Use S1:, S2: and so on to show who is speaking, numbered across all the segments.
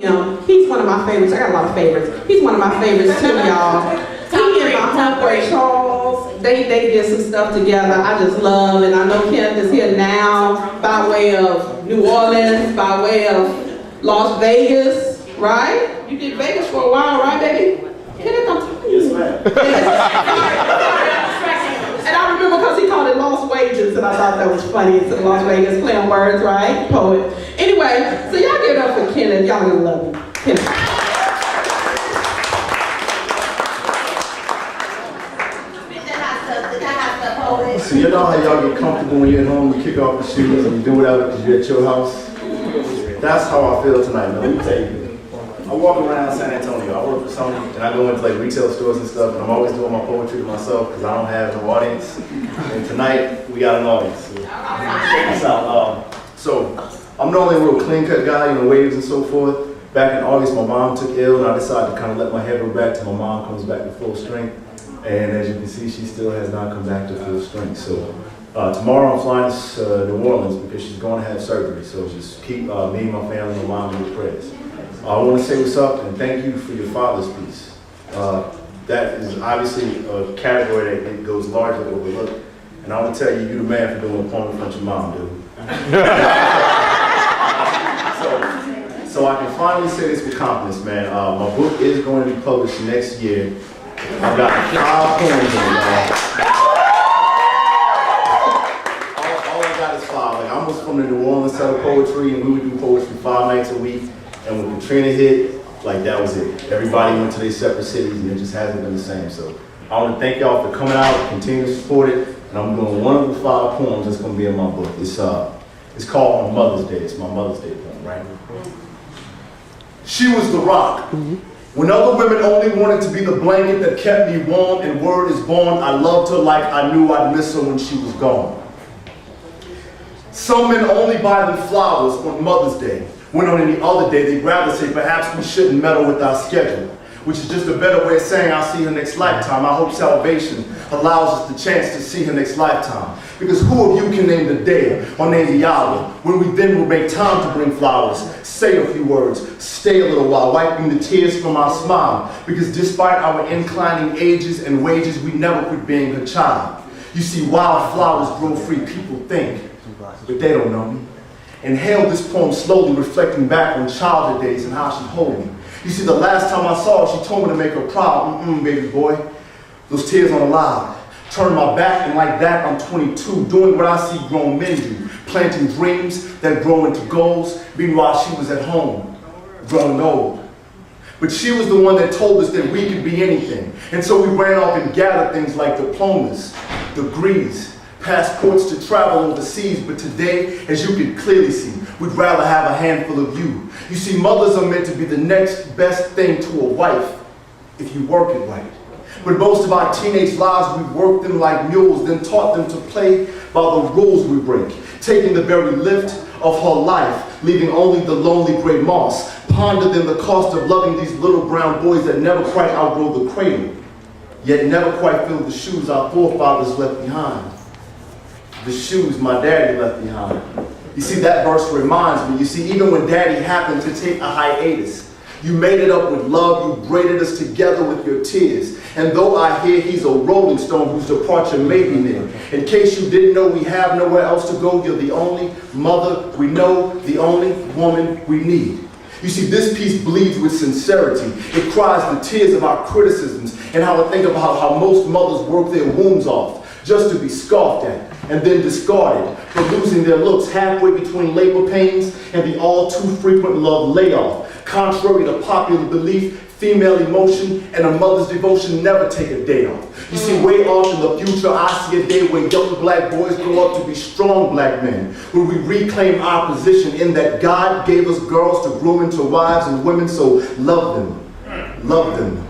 S1: He's one of my favorites. I got a lot of favorites. He's one of my favorites too, y'all. He and my homeboy Charles, they did some stuff together. I just love, and I know Kenneth is here now by way of New Orleans, by way of Las Vegas, right? You did Vegas for a while, right, baby? Kenneth, I'm talking to you.
S2: Yes, ma'am.
S1: And I remember because he called it Lost Wages, and I thought that was funny. It's Las Vegas, play on words, right? Poet. Anyway, so y'all give it up for Kenneth. Y'all gonna love him. Kenneth.
S2: So you know how y'all get comfortable when you're at home, you kick off the shoes and you do whatever because you're at your house? That's how I feel tonight, man. Let me tell you. I walk around San Antonio, I work for Sony, and I go into like retail stores and stuff, and I'm always doing my poetry to myself because I don't have no audience. And tonight, we got an audience. So check this out. So I'm normally a real clean-cut guy, waves and so forth. Back in August, my mom took ill, and I decided to kind of let my hair grow back till my mom comes back to full strength. And as you can see, she still has not come back to full strength. So tomorrow I'm flying to New Orleans because she's going to have surgery. So just keep me and my family and my mom in your prayers. I want to say what's up and thank you for your father's piece. That is obviously a category that it goes largely overlooked. And I want to tell you, you're the man for doing a poem in front of your mom, dude. So I can finally say this with confidence, man. My book is going to be published next year. I've got 5 poems in it. All I got is 5. Like, I was from the New Orleans Center Poetry, and we would do poetry 5 nights a week. And when Katrina hit, like that was it. Everybody went to their separate cities, and it just hasn't been the same. So I want to thank y'all for coming out, continue to support it. And I'm doing one of the 5 poems that's going to be in my book. It's called On Mother's Day. It's my Mother's Day poem, right? She was the rock. When other women only wanted to be the blanket that kept me warm, and word is born, I loved her like I knew I'd miss her when she was gone. Some men only buy them flowers on Mother's Day, when on any other day they'd rather say perhaps we shouldn't meddle with our schedule, which is just a better way of saying I'll see her next lifetime. I hope salvation allows us the chance to see her next lifetime. Because who of you can name the day or name the hour when we then will make time to bring flowers, say a few words, stay a little while, wiping the tears from our smile. Because despite our inclining ages and wages, we never quit being her child. You see, wildflowers grow free, people think, but they don't know me. Inhale this poem slowly, reflecting back on childhood days and how she hold me. You see, the last time I saw her, she told me to make her proud. Baby boy, those tears aren't allowed. Turn my back, and like that, I'm 22, doing what I see grown men do, planting dreams that grow into goals. Meanwhile, she was at home, growing old. But she was the one that told us that we could be anything. And so we ran off and gathered things like diplomas, degrees, passports to travel overseas. But today, as you can clearly see, we'd rather have a handful of you. You see, mothers are meant to be the next best thing to a wife if you work it right. But most of our teenage lives, we worked them like mules, then taught them to play by the rules we break, taking the very lift of her life, leaving only the lonely gray moss. Ponder then the cost of loving these little brown boys that never quite outgrow the cradle, yet never quite fill the shoes our forefathers left behind. The shoes my daddy left behind. You see, that verse reminds me, you see, even when daddy happened to take a hiatus, you made it up with love, you braided us together with your tears. And though I hear he's a rolling stone whose departure may be near, in case you didn't know we have nowhere else to go, you're the only mother we know, the only woman we need. You see, this piece bleeds with sincerity. It cries the tears of our criticisms and how I think about how most mothers work their wombs off just to be scoffed at and then discarded for losing their looks halfway between labor pains and the all too frequent love layoff. Contrary to popular belief, female emotion and a mother's devotion never take a day off. You see, way off in the future, I see a day when young black boys grow up to be strong black men, where we reclaim our position in that God gave us girls to grow into wives and women, so love them, love them,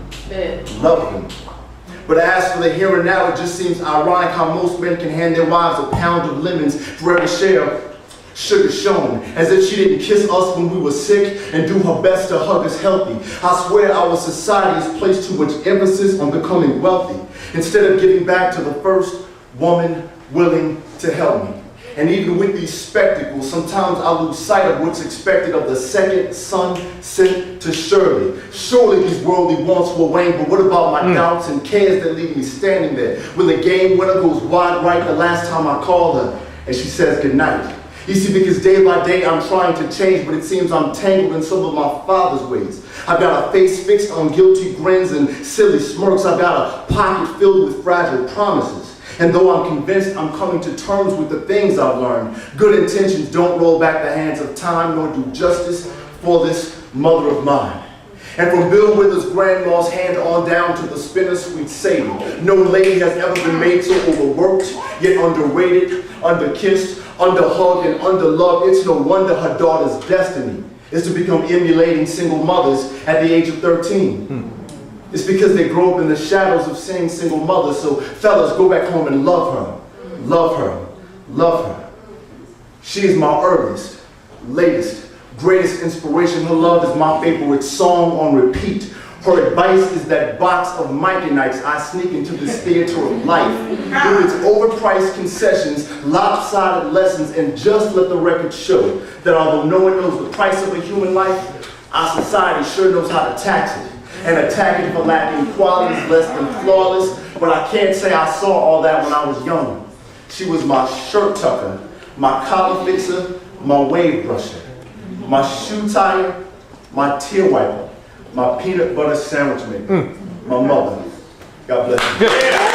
S2: love them. But as for the here and now, it just seems ironic how most men can hand their wives a pound of lemons for every share of sugar shown, as if she didn't kiss us when we were sick and do her best to hug us healthy. I swear our society has placed too much emphasis on becoming wealthy, instead of giving back to the first woman willing to help me. And even with these spectacles, sometimes I lose sight of what's expected of the second son sent to Shirley. Surely these worldly wants will wane, but what about my doubts and cares that leave me standing there? When the game winner goes wide right the last time I call her, and she says goodnight. You see, because day by day I'm trying to change, but it seems I'm tangled in some of my father's ways. I've got a face fixed on guilty grins and silly smirks. I've got a pocket filled with fragile promises. And though I'm convinced I'm coming to terms with the things I've learned, good intentions don't roll back the hands of time nor do justice for this mother of mine. And from Bill Withers' grandma's hand on down to the spinner sweet Sadie, no lady has ever been made so overworked, yet underrated, underkissed, underhugged, and underloved. It's no wonder her daughter's destiny is to become emulating single mothers at the age of 13. It's because they grow up in the shadows of seeing single mothers. So fellas, go back home and love her, love her, love her. She is my earliest, latest, greatest inspiration. Her love is my favorite song on repeat. Her advice is that box of Mikey-Nikes I sneak into this theater of life. With its overpriced concessions, lopsided lessons, and just let the record show that although no one knows the price of a human life, our society sure knows how to tax it. And attacking for lacking qualities less than flawless, but I can't say I saw all that when I was young. She was my shirt tucker, my collar fixer, my wave brusher, my shoe tire, my tear wiper, my peanut butter sandwich maker, my mother. God bless you.